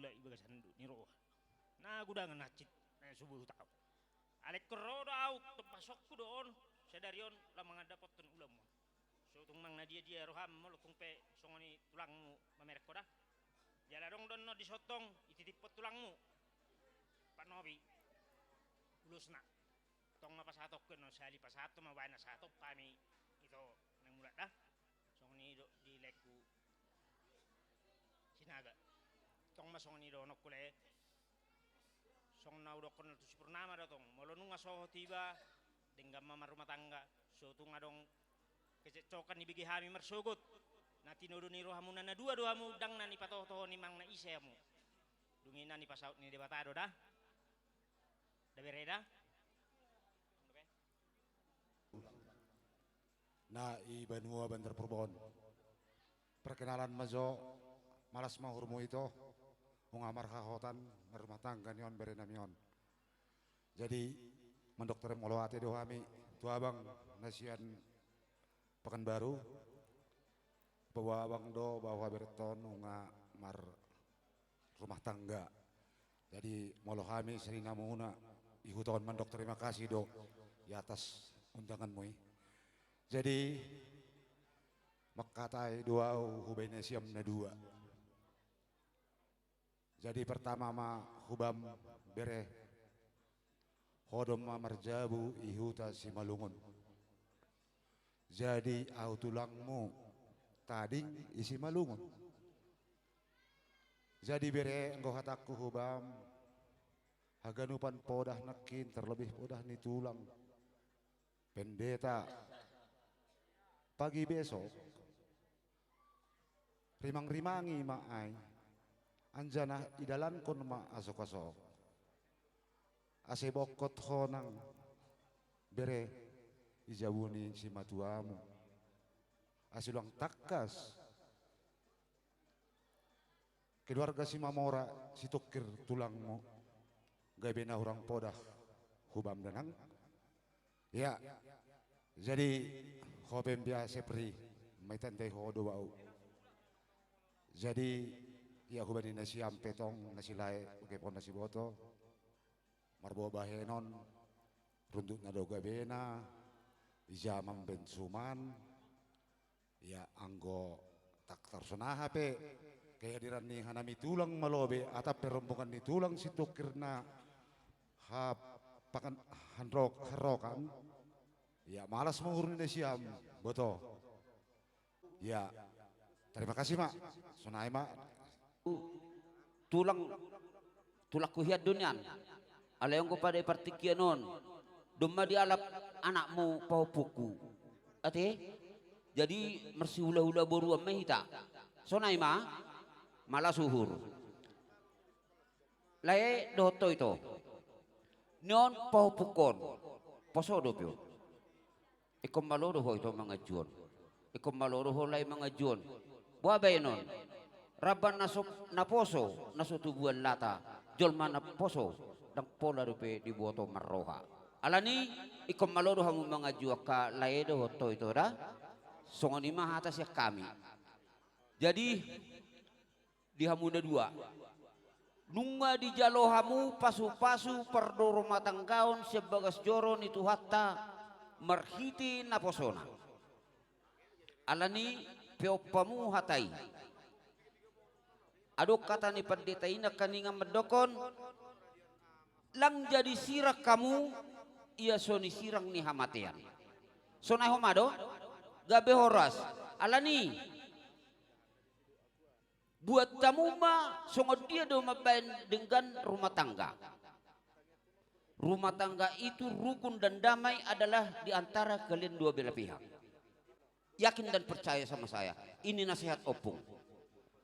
ulai bagasan ni roh. Na gudangan nacit na subuh tau. Alek kero daw tepasok ku doon. Sedarion lah mengadap potun ulam. So tung mang na dia roham mo tung pe songoni tulangmu mamerek ko dah. Jala dong don no disotong ititipot tulangmu. Pak Nobi. Ulusna. Tong mapasatok ko no sali pasato mabana sato kami itu nang mulat dah. Songoni di leku sinaga. Tong masongoni do no kule song na udah kenal tu purnama datong molonu ngaso tiba dengan mama rumah tangga so tu ngadong kececokan ni bigi hami mersugut nati nodo ni rohamu nana dua mu dang nani patoh toh ni mang na isemu dungina ni pasaut ni debatado dah bereda na ibanua Bandar Purbon perkenalan majo malas mahurmu itu mengamar kahotan rumah tangga nion berenamion. Jadi mendokter molowate dohami tua abang nasian Pekanbaru bahwa abang do bahwa berton unga mar rumah tangga. Jadi molohami serina muna ikuton mandok terima kasih do di atas undanganmu. Jadi makatai dua hubenesiam na dua. Jadi pertama ma hubam bere hodom ma marjabu ihuta si malungun. Jadi au tulangmu tading isi malungun. Jadi bere engkau hataku hubam haganupan podah nakin terlebih podah ni tulang. Pendeta pagi besok rimang-rimangi maai anjana idalan kon ma asok-asok ase bokot honang bere ijabuni si matuamu asiluang takas keluarga si mamora si tukir tulangmu gabena orang podah hubam danang ya jadi hobem biasa pri mai tante hodo bau jadi ya hubani nasi ampetong nasi lae kepon nasi boto marbo bahenon rundut nadoga bena ijamam bensuman ya anggo tak tarsona hape kehadiran ni hanami tulang malobe atap perombongan ni tulang si tukirna ha pakan harokan ya malas mengurunin siam boto ya terima kasih mak sonai mak tulang tulakku hiat dunian alayong ko pada partikianon dumma di alap anakmu paupuku ate jadi mersi hula-hula boru mehita sonai ma malah suhur lae doto itu non paupukon posodo pio ikom maloro ho itu mangajuan ikom maloro ho lai mangajuan buah non Raban nasok naposo nasutubuan lata jolma naposo dang pola rupe di boto marroha alani ikom maloro hamu mga juaka laedo hoto itu dah songoni mah atas ya kami jadi di hamuda dua nunga di jalo hamu pasu-pasu perdo rumah tanggaon sebagas joron itu hatta marhiti naposona alani peopamu hatai aduk kata ni pendeta ina kaninga medokon lang jadi sirak kamu ia soni sirang ni hamatian sonai homado gabe horas alani buat tamu ma songod dia do mabain dengan rumah tangga itu rukun dan damai adalah di antara kalian dua belah pihak yakin dan percaya sama saya ini nasihat opung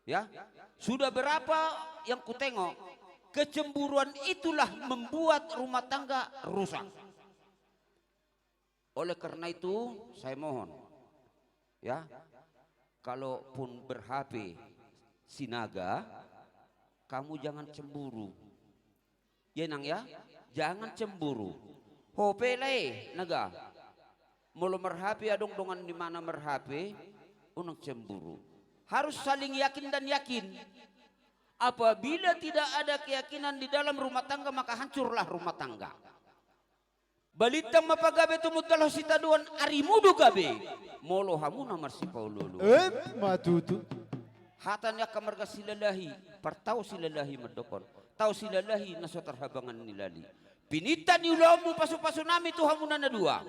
ya sudah berapa yang kutengok kecemburuan itulah membuat rumah tangga rusak oleh karena itu saya mohon ya kalaupun ber-HP sinaga kamu jangan cemburu ya nang ya jangan cemburu hope lai naga mulu mer-HP adong dongan di mana mer-HP unang cemburu harus saling yakin dan yakin Apabila tidak ada keyakinan di dalam rumah tangga, maka hancurlah rumah tangga. Balitang mapagabe tumutalo si taduan arimudo gabe. Molo hamuna marsi paulolo. Matutu. Hatan ya kamarga silalahi, partau silalahi madokon. Tau silalahi nasotar habangan nilali. Pinita ni ulamu pasu-pasu nami Tuhan muna na dua.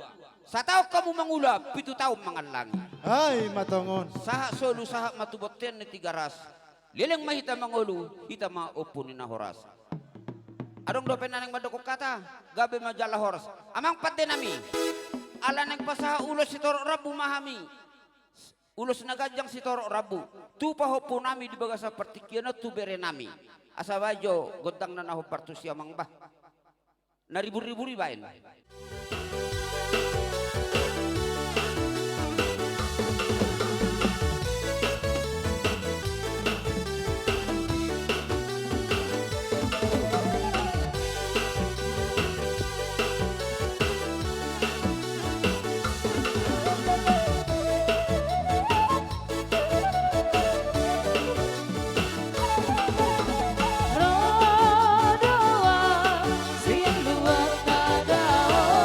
Sa tao kamu mangulap, 7 tahun mangalangi. Ay, matongon. Saha solu saha matuboten ni tigaras. Lileng mahita mangulu, hita maupo ni nahoras. Adong dopen nanang madokok kata, gabe majala horas. Amang pati nami. Ala nang pasaha ulos si Toro Rabu mahami. Ulos nagajang si Toro Rabu. Tu pahopo nami di bagasa partikian na tu bere nami. Asa bajo godang na naho partusya mangbah. Naribur-ribur bain. Rodoa siang buat nadao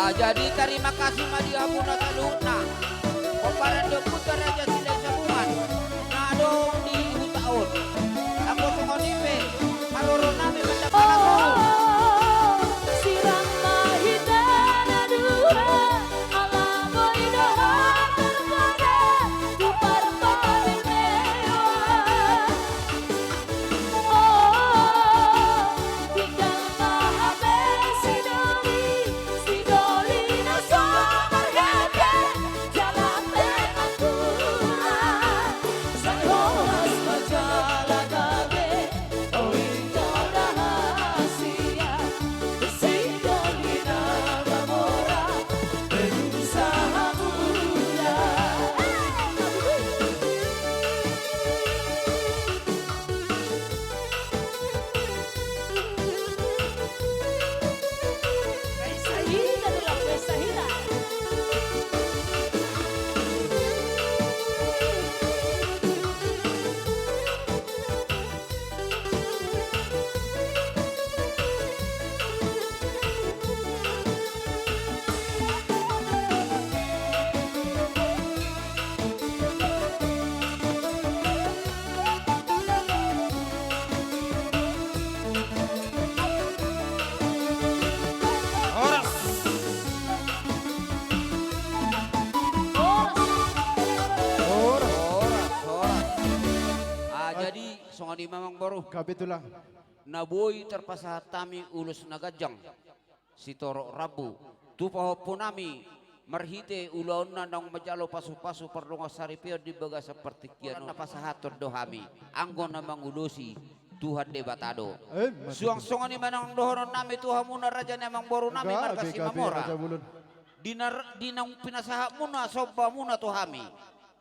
Jadi terima kasih Madia Muna Saluna. Komparan do putar aja silai sabungan. Nado di hutaun. Aku sungonipe. Haroro nami mendapat aku. Sirang mahitana dua Alamo idoha terpada Tupar paling mewah Tinggal mahabe Sidoli na somar heke Jalan pengakuran Sayhoras majalah gabe Oh indah rahasia Sidoli na gamora Berusaha muda Sahida dalam Sahida Soras. Jadi songadi mamang baru. Kabitulah. Naboy terpasah tami ulus nagajang. Sitoro Rabu. Tupaho punami. Marhite ulaon na nang majalo pasu-pasu perlunga saripio di baga seperti kian napasahator dohami. Anggon na mangulusi. Tuhan debatado. Suang-suang ni manang dohoron nami Tuhan muna raja namang boru nami markasi mamora. Dinang pinasaha muna soba muna tuhami.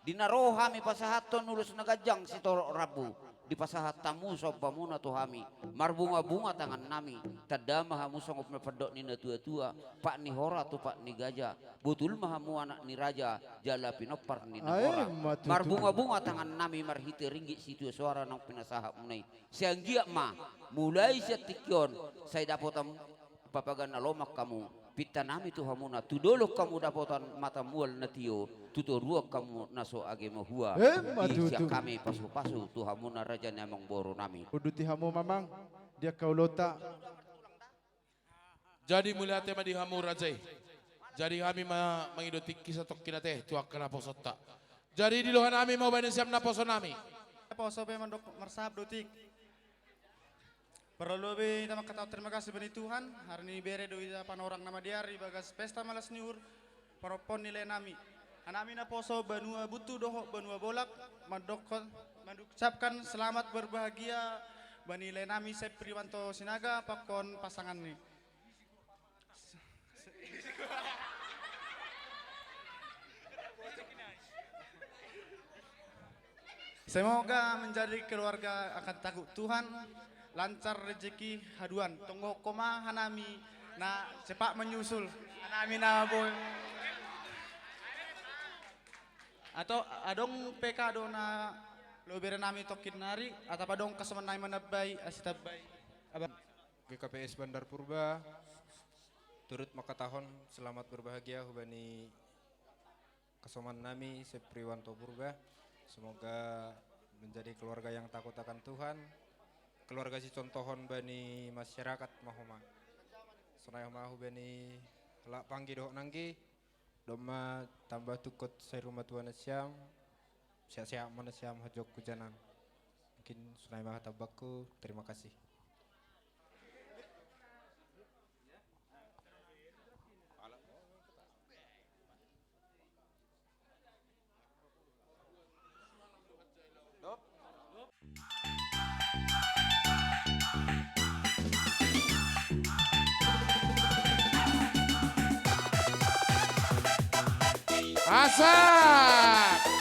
Dinaroh hami pasahaton ulus nagajang Sitoro Rabu. Di pasahat tamu soba muna tuhami. Marbunga-bunga tangan nami. Tadama hamu sanggup mepedok ni na tua-tua. Pak ni hora tu pak ni gajah. Betul mahamu anak ni raja. Jala pinopar ni nagora. Marbunga-bunga tangan nami marhite ringgit situ suara nang pinasahat munay. Sianggiak ma. Mulai setikyon. Saya dapat papagan na lomak kamu. Pita nami Tuhan muna. Tudolok kamu dapotan mata mual na tiyo. Tuturua kamu naso age mahua. Isya kami pasu-pasu Tuhan muna raja namang boro nami. Uduti hamu mamang. Dia kaulota. Jadi mulia tema di hamu rajai. Jadi kami mengiduti kisah tok kinate tuak kena posota. Jadi di luhan kami mau bani siap na poso nami. Poso pe mandok mersahap dutik. Perlu lebih kita kata terima kasih bani Tuhan. Hari ini bere do ida panorang nama dia di bagas pesta malas niur. Paropon nilai nami. Anami na poso banua butu doho banua bolak. Menducapkan selamat berbahagia bani nilai nami Sep Priwanto Sinaga pakon pasangan nih. Semoga menjadi keluarga akan takut Tuhan, lancar rezeki haduan, tunggu koma hanami, na cepat menyusul, hanami na boy. Atau adong PK na lo bere nami tokin nari, atau adong kesemenai menabay asitabay. GKPS Bandar Purba turut makatahon selamat berbahagia hubani kesoman nami Sepriwanto Purba. Semoga menjadi keluarga yang takut akan Tuhan, keluarga si contohon bani masyarakat mahoma. Sonai mahu bani lak panggi doh nanggi, doma tambah tukut saya rumah Tuhan siam, siap-siap mana siam hajok kujanan. Mungkin sonai mahu tabakku, terima kasih. Asap.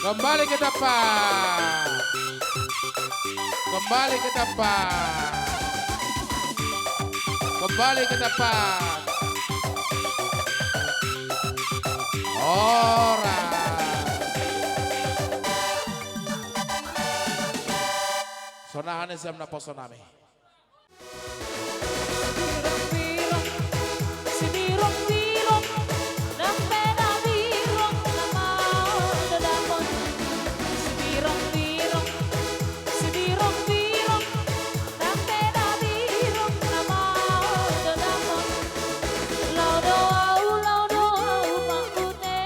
Kembali ke depan. Kembali ke depan. Kembali ke depan. Orang. Sonahan siam na posonami. Birong-birong ng pera birong na madadamon. Birong-birong ng pera birong na madadamon. Laudo-au makute,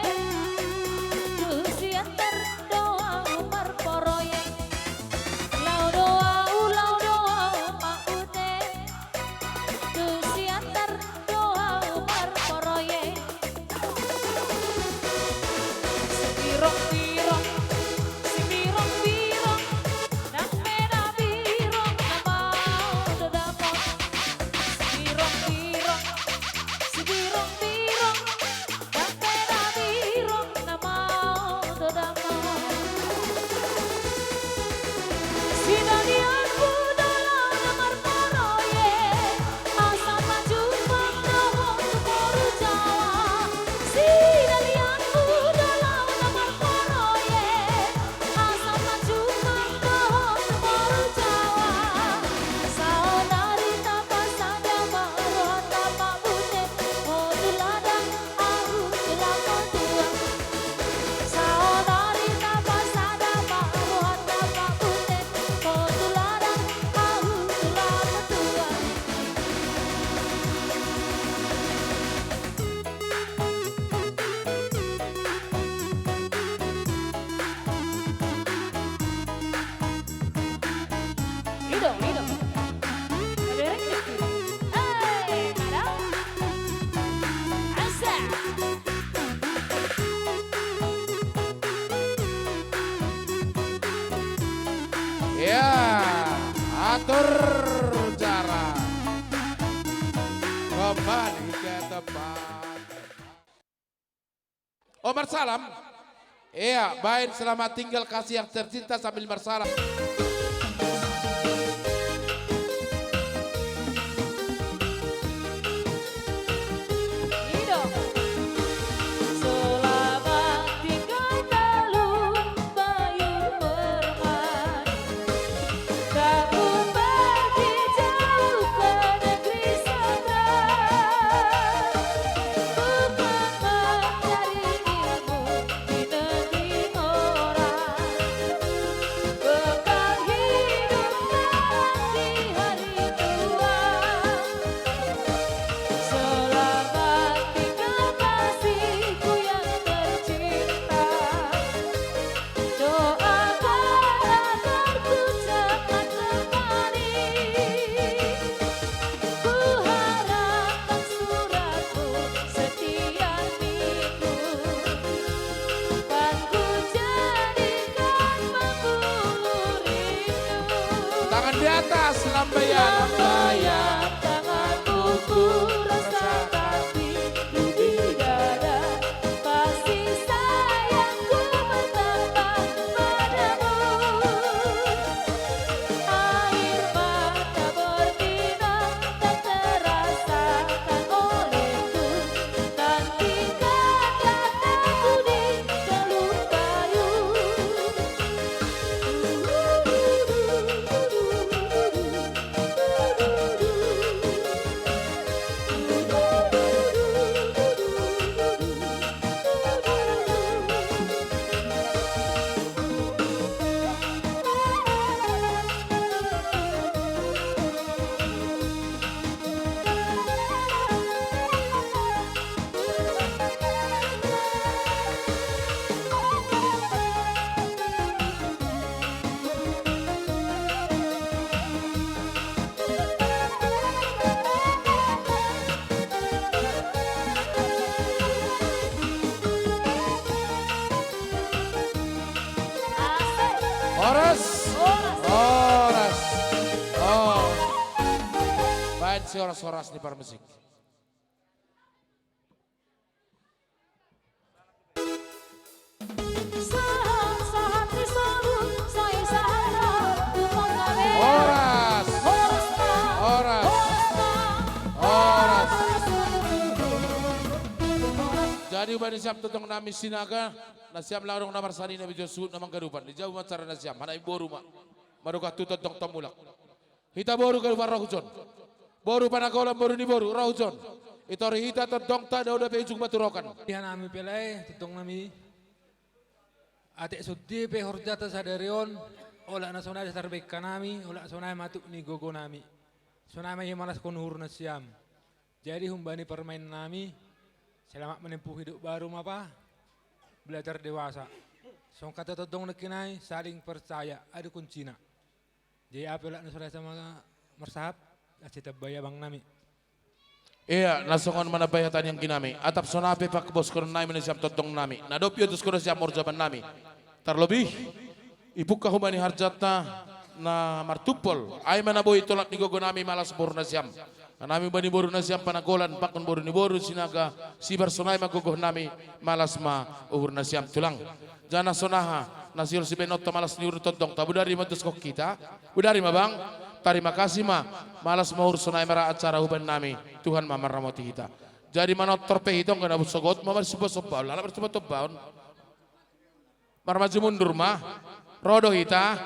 tusiantar doa marporoye. Laudo-au makute, tusiantar doa marporoye. Birong-birong ng pera birong na madadamon. Birong-birong ng pera birong na madadamon. Sinalian ko dalam nomor poroye, asa maju pangdahong tumoro Jawa. Sinalian ko dalam nomor poroye, asa maju pangdahong tumoro Jawa. Saudari tapasada maruah tapak bute, moduladang aku telah mentua. Saudari tapasada maruah tapak bute, moduladang aku telah mentua. Lido. Bereng dikit. Ada. Asa. Ya, atur jarak. Kembali ke depan. Omar salam. Iya, baik selamat tinggal kasih yang tercinta sambil bersalam. Lido. Selamat tinggal Talung Bayur Permai. Kamu pergi jauh ke negeri seberang, bukan mencari ilmu di negeri orang. Bekal hidup nanti hari tua. Selamat tinggal kasihku yang tercinta. Doakan agar ku cepat kembali. Ku harapkan suratmu setiap minggu. Kan ku jadikan pembuluh rindu. Tangan di atas, lambaian. Lambaian tanganmu ku rasakan di dada. Kasih sayangku bertambah padamu. Air mata berlinang tak terasakan olehku. Nantikan kataku di Teluk Kayu. Horas. Horas. Oh. Baik si horas-horas di musik. Saat Jadi ubah siam totong nami sinaga, nasiam larong namar sani nabi Josu namang garupan. Di jauh macara nasiam, hanai boru mak. Maruka tu totong tamulak. Hita boru keluar rohujon. Boru panagolam boru ni boru rohujon. Itori hita totong ta dauda pe ujung baturokan. Ihan nami pelai totong nami. Atik sudi pe horjata sadarion. Ola na sonai sarbek kanami, ola sonai matuk ni gogo nami. Sonai mai malas konhur nasiam. Jadi humbani permain nami. Selamat menempuh hidup baru apa? Belajar dewasa. Song kata todong nekinai saling percaya ada kuncinya. Jadi apa lah nusra sama mersahap kasih tabaya bang nami. Iya, nasongon mana bayatan yang kinami. Atap sonape pak bos koronai menesiam todong nami. Nadopio tus kono siap morjaban nami. Terlebih ibu kahumani harjata na martupol. Ay mana boy tolak ni gogo nami malas purna siam. Nami bani boru nasiam panagolan pakon boru ni boru sinaga sibar sonai magogoh nami malas ma uhur nasiam tulang jana sonaha nasiul si benot malas ni urut todong tabu dari matus kok kita budari ma bang terima kasih ma malas ma uhur sonai mara acara huban nami Tuhan ma marramoti kita jadi manot torpe hitong kana busogot ma marsubo sobbaun lala marsubo tobbaun marmaju mundur ma rodo hita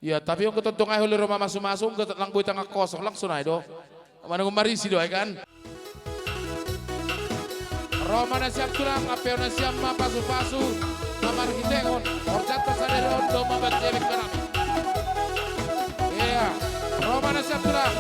ya tapi yung ketutong ay huli roma masum-masum lang buhay tanga kosong lang sunay do. Mana marisi do ay kan. Roma na siyam tulang, apeo na siyam mapasu-pasu, mamarhitengon, orjat pa sa leron do mabatjebek ka namin. Yeah, Roma na siyam tulang.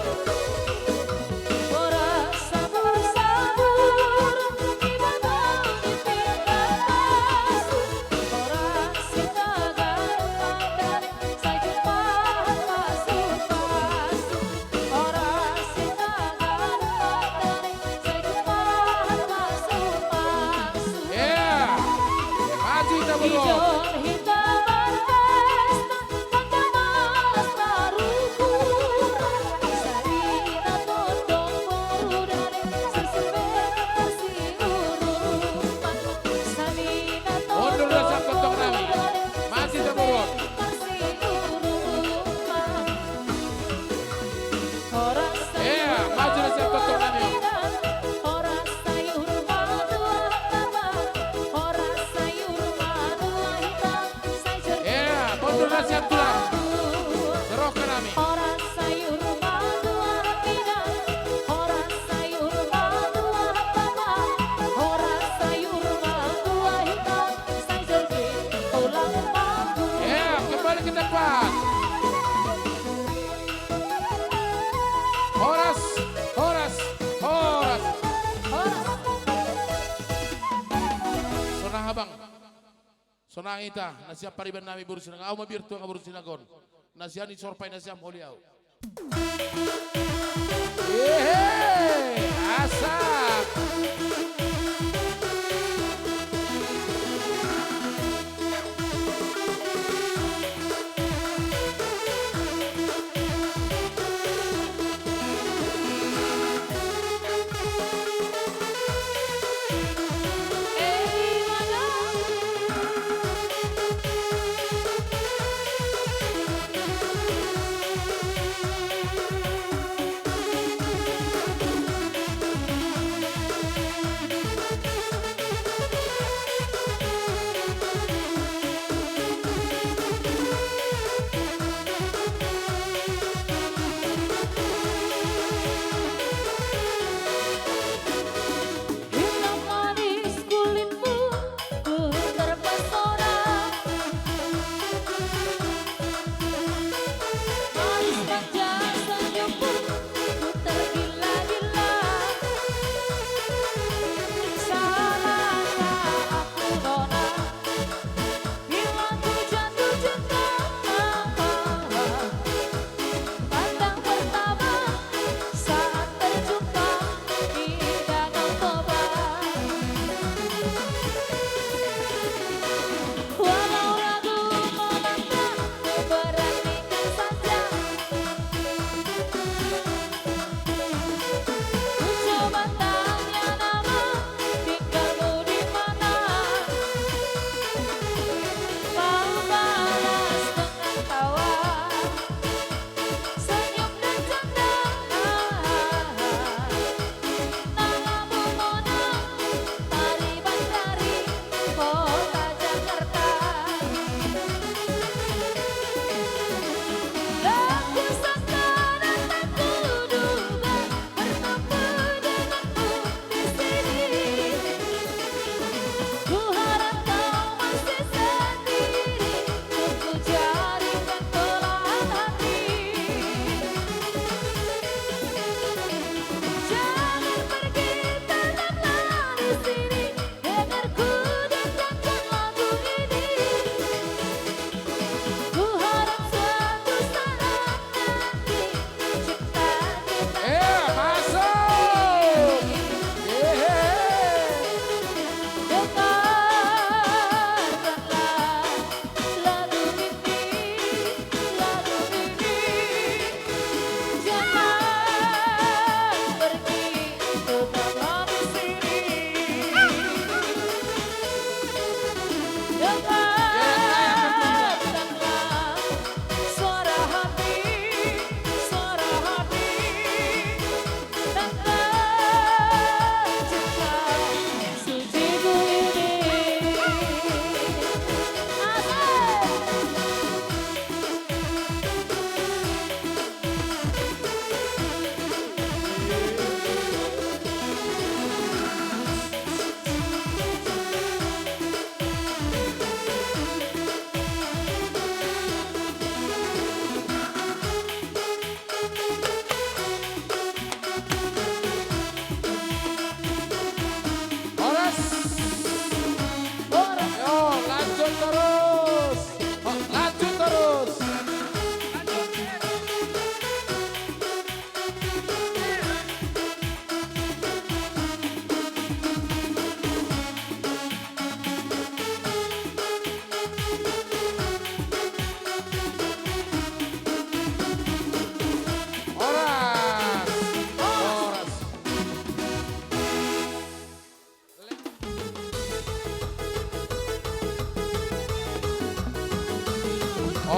Sonang ita, nasiap pariban nami burus sinang au mabirtu nga burus sinagon. Nasiani sorpay nasiam holiaw. Yeay, asak.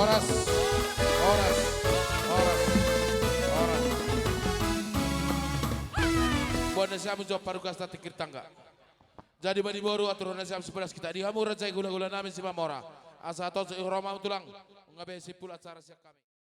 Oras. Oras. Oras. Oras. Buat nasiam menjawab parukas tak tikir tangga. Jadi bani boru aturan nasiam 11 kita dihamur rajai gula-gula namin si Mamora. Asa atau seihramam tulang. Ngabe sipul acara siap kami.